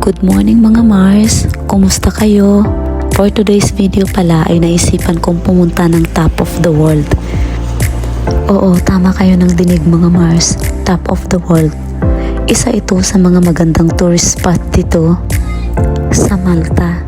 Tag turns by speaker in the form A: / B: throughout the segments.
A: Good morning mga Mars! Kumusta kayo? For today's video pala ay naisipan kong pumunta ng top of the world. Oo, tama kayo ng dinig mga Mars, top of the world. Isa ito sa mga magandang tourist spot dito sa Malta.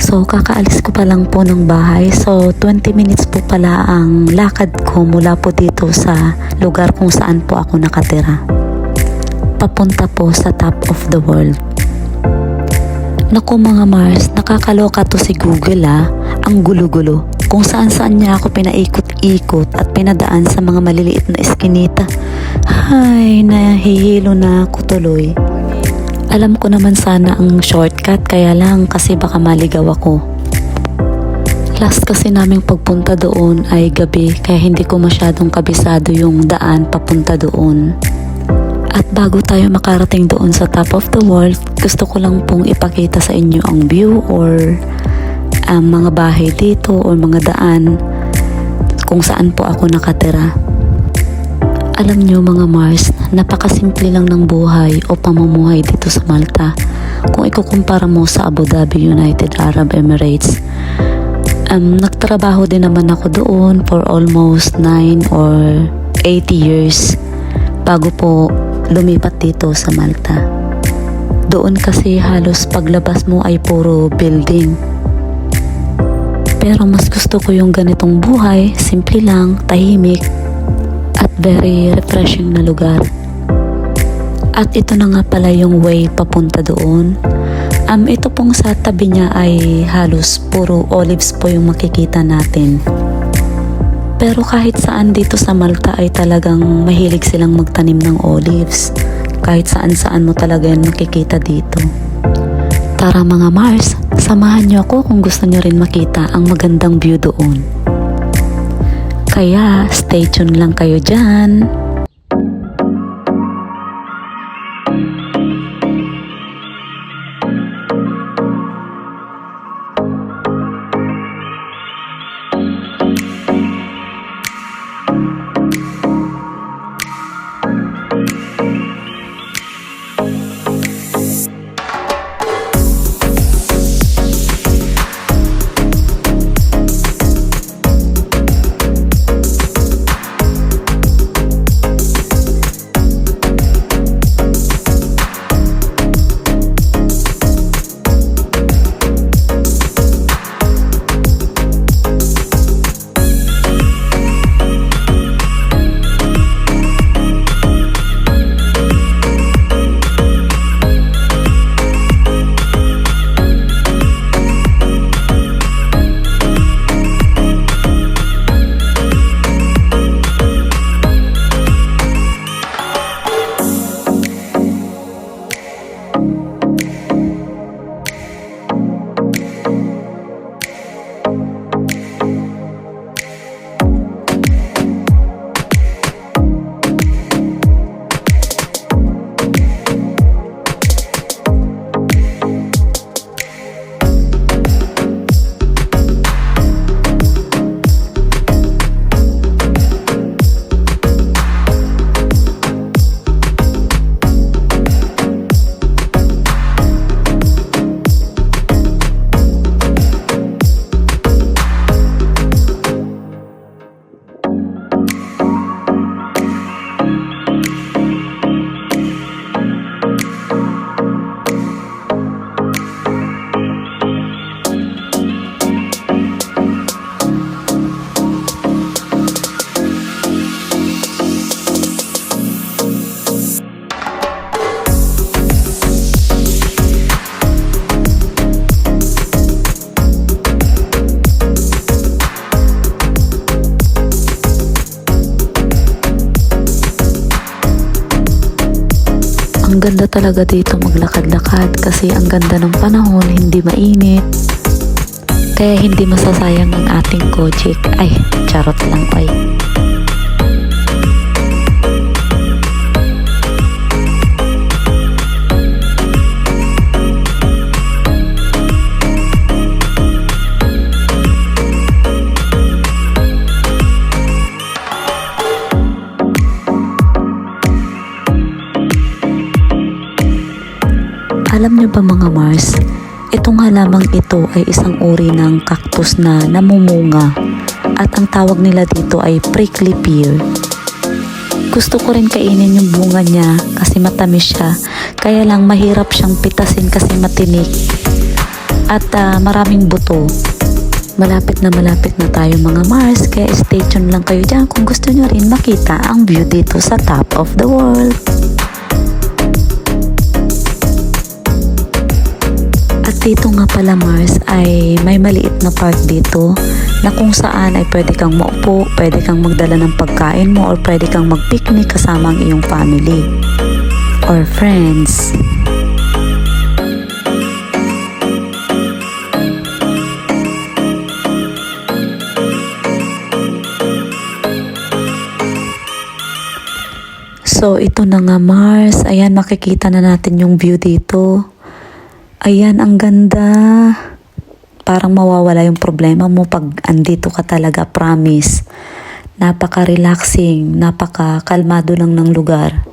A: So kakaalis ko pa lang po ng bahay, so 20 minutes po pala ang lakad ko mula po dito sa lugar kung saan po ako nakatira. Papunta po sa top of the world. Naku mga Mars, nakakaloka to si Google ang gulo-gulo. Kung saan-saan niya ako pinaikot-ikot at pinadaan sa mga maliliit na eskinita. Hay, nahihilo na ako tuloy. Alam ko naman sana ang shortcut, kaya lang kasi baka maligaw ako. Last kasi naming pagpunta doon ay gabi, kaya hindi ko masyadong kabisado yung daan papunta doon. At bago tayo makarating doon sa top of the world, gusto ko lang pong ipakita sa inyo ang view or ang mga bahay dito or mga daan kung saan po ako nakatira. Alam nyo mga Mars, napakasimple lang ng buhay o pamumuhay dito sa Malta. Kung ikukumpara mo sa Abu Dhabi, United Arab Emirates. Nagtrabaho din naman ako doon for almost 9 or 8 years bago po lumipat dito sa Malta. Doon kasi halos paglabas mo ay puro building. Pero mas gusto ko yung ganitong buhay, simple lang, tahimik, at very refreshing na lugar. At ito na nga pala yung way papunta doon. Ito pong sa tabi niya ay halos puro olives po yung makikita natin. Pero kahit saan dito sa Malta ay talagang mahilig silang magtanim ng olives. Kahit saan-saan mo talaga yan makikita dito. Tara mga Mars, samahan niyo ako kung gusto niyo rin makita ang magandang view doon. Kaya stay tuned lang kayo dyan. Ang ganda talaga dito maglakad-lakad kasi ang ganda ng panahon, hindi mainit. Kaya hindi masasayang ang ating kojik. Ay, charot lang ay. Alam niyo ba mga Mars, itong halamang ito ay isang uri ng cactus na namumunga at ang tawag nila dito ay prickly pear. Gusto ko rin kainin yung bunga niya kasi matamis siya, kaya lang mahirap siyang pitasin kasi matinik at maraming buto. Malapit na tayo mga Mars, kaya stay tuned lang kayo dyan kung gusto nyo rin makita ang view dito sa top of the world. At dito nga pala Mars ay may maliit na park dito na kung saan ay pwede kang maupo, pwede kang magdala ng pagkain mo, or pwede kang mag-picnic kasama ang iyong family or friends. So ito na nga Mars, ayan makikita na natin yung view dito. Ayan, ang ganda. Parang mawawala yung problema mo pag andito ka talaga, promise. Napaka-relaxing, napaka-kalmado lang ng lugar.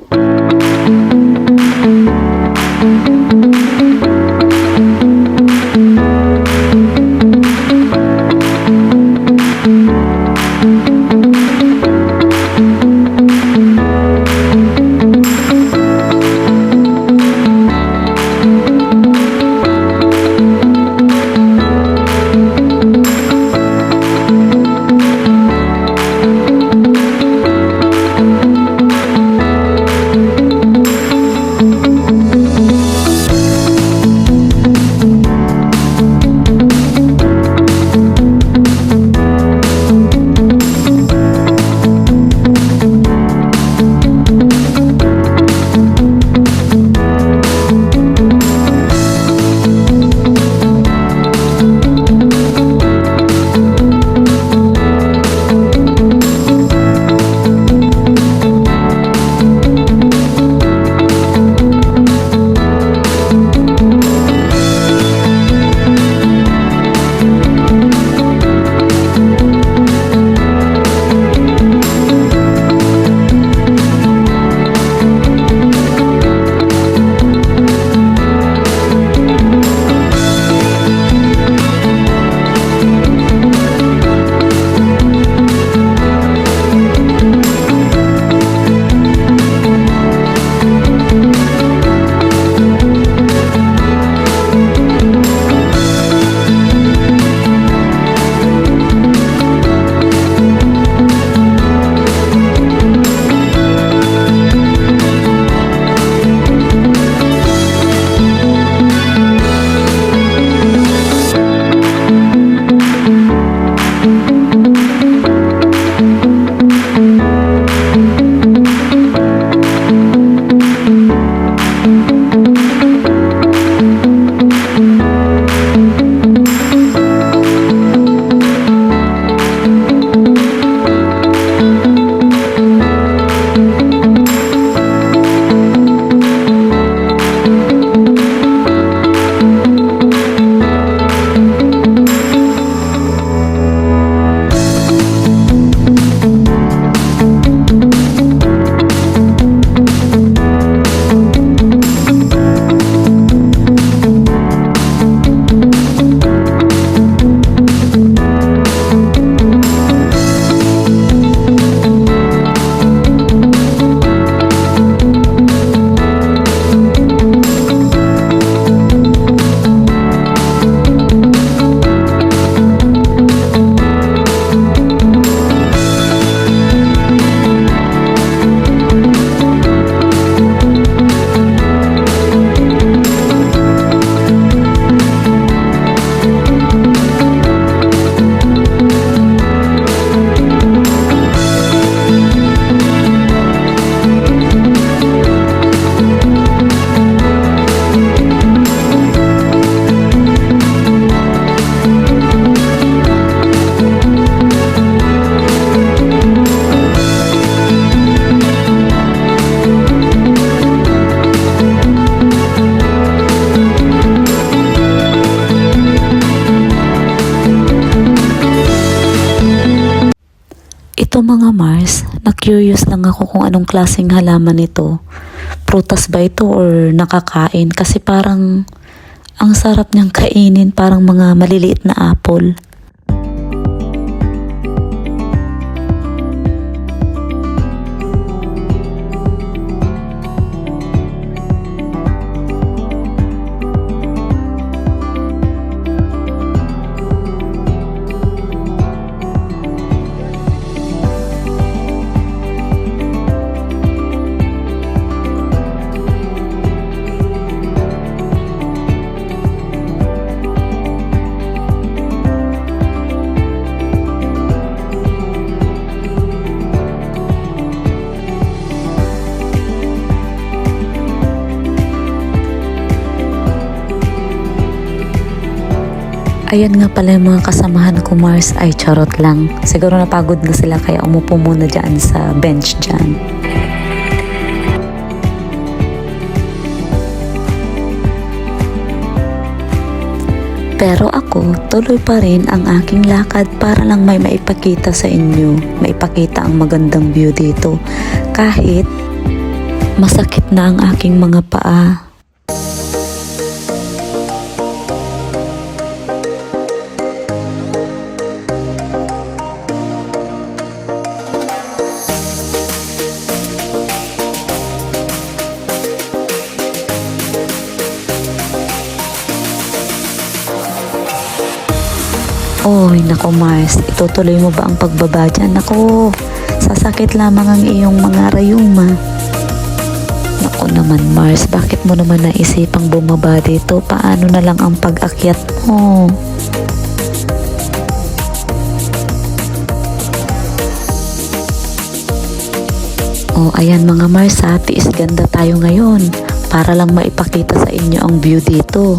A: Ito mga Mars, Curious lang ako kung anong klaseng halaman ito. Prutas ba ito or nakakain? Kasi parang ang sarap niyang kainin, parang mga maliliit na apple. Ayan nga pala yung mga kasamahan ko, Mars. Ay, charot lang. Siguro napagod na sila kaya umupo muna dyan sa bench dyan. Pero ako, tuloy pa rin ang aking lakad para lang may maipakita sa inyo. Maipakita ang magandang view dito. Kahit masakit na ang aking mga paa. Oy, nako Mars, itutuloy mo ba ang pagbaba dyan? Nako, sasakit lamang ang iyong mga rayuma. Nako naman Mars, bakit mo naman naisipang bumaba dito? Paano na lang ang pag-akyat mo? Oh, ayan mga Mars, tiis ganda tayo ngayon para lang maipakita sa inyo ang view dito.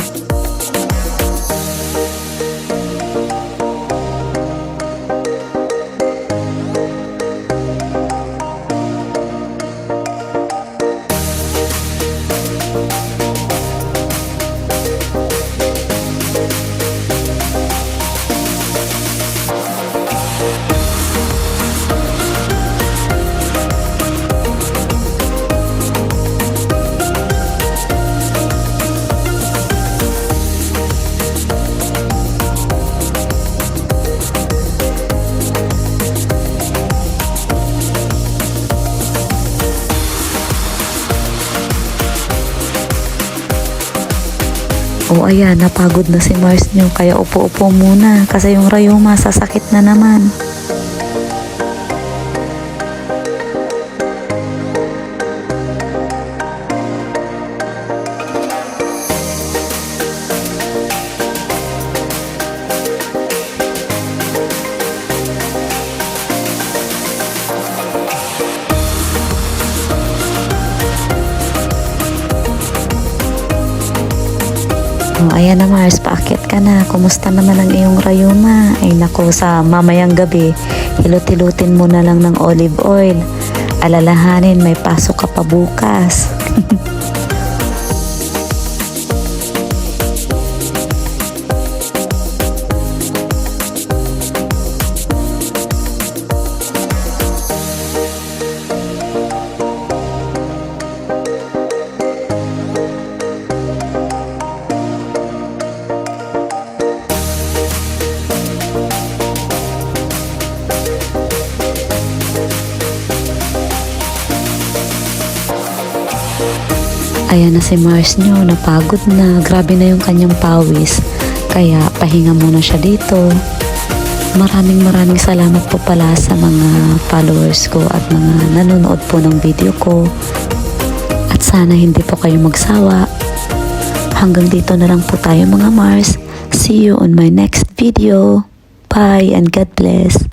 A: O ayan, napagod na si Mars nyo kaya upo-upo muna kasi yung rayuma sasakit na naman. O, ayan na Mars, paakyat ka na. Kumusta naman ang iyong rayuma? Ay nako, sa mamayang gabi, hilot-hilutin mo na lang ng olive oil. Alalahanin, may pasok ka pa bukas. Ayan na si Mars nyo, napagod na. Grabe na yung kanyang pawis. Kaya pahinga muna siya dito. Maraming salamat po pala sa mga followers ko at mga nanonood po ng video ko. At sana hindi po kayo magsawa. Hanggang dito na lang po tayo mga Mars. See you on my next video. Bye and God bless.